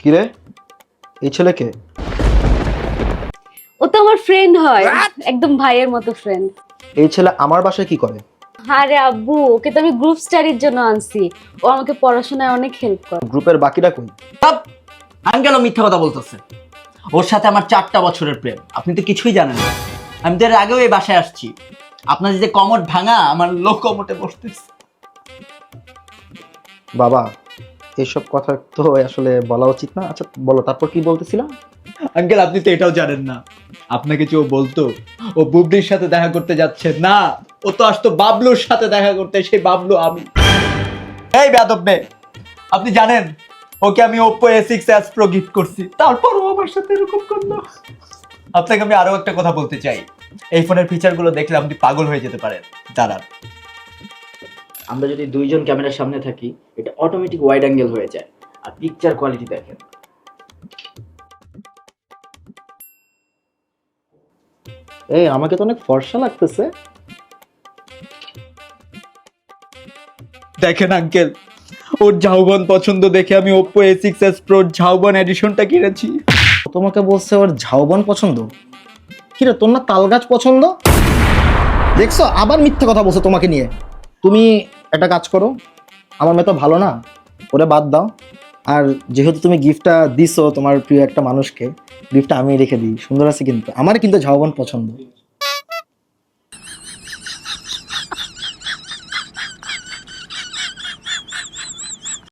কিরে, এই ছেলেকে? ও তো আমার ফ্রেন্ড হয়, একদম ভাইয়ের মতো ফ্রেন্ড। এই ছেলে আমার বাসায় কি করে? আরে আব্বু, ওকে তো আমি গ্রুপ স্টাডির জন্য আনছি। ও আমাকে পড়াশোনায় অনেক হেল্প করে। গ্রুপের বাকিরা কই? আঙ্কেলও মিথ্যা কথা বলতেছে। ওর সাথে আমার 4টা বছরের প্রেম, আপনি তো কিছুই জানেন না। আমি তো এর আগেও এই বাসায় আসছি। আপনার যে কমোড ভাঙা, আমার লোক কমোটে বসতেছে। বাবা, এইসব কথা তো আসলে বলা উচিত না। আচ্ছা বলো, তারপর কি বলতেছিলাম? আঙ্কেল, আপনি তো এটাও জানেন না। আপনাকে যে ও বলতো ও বুবলির সাথে দেখা করতে যাচ্ছে, না, ও তো আসতো বাবলুর সাথে দেখা করতে। সেই বাবলু আমি। এই বেয়াদব মেয়ে, আপনি জানেন ওকে আমি Oppo A6s Pro গিফট করছি, তারপর ও আমার সাথে এরকম করলো। আপনাকে আমি আরো একটা কথা বলতে চাই। এই ফোনের ফিচারগুলো দেখলে আপনি পাগল হয়ে যেতে পারেন। দাঁড়ান, আমরা যদি দুইজন ক্যামেরার সামনে থাকি, এটা অটোমেটিক ওয়াইড অ্যাঙ্গেল হয়ে যায়। আর পিকচার কোয়ালিটি দেখেন। এই, আমাকে তো অনেক ফর্সা লাগতেছে। দেখেন আঙ্কেল, ওর ঝাউবন পছন্দ দেখে আমি Oppo A6s Pro ঝাউবন এডিশনটা কিনেছি। ও তোমাকে বলছে ওর ঝাউবন পছন্দ? কিরে, তোর না তাল গাছ পছন্দ? দেখছো, আবার মিথ্যে কথা বলছো তোমাকে নিয়ে। তুমি একটা কাজ করো, আমার মেয়ে তো ভালো না, ওরে বাদ দাও। আর যেহেতু তুমি গিফটটা দিছো তোমার প্রিয় একটা মানুষকে, গিফটটা আমি রেখে দিই। সুন্দর আছে কিন্তু, আমার কিন্তু ঝাউবন পছন্দ।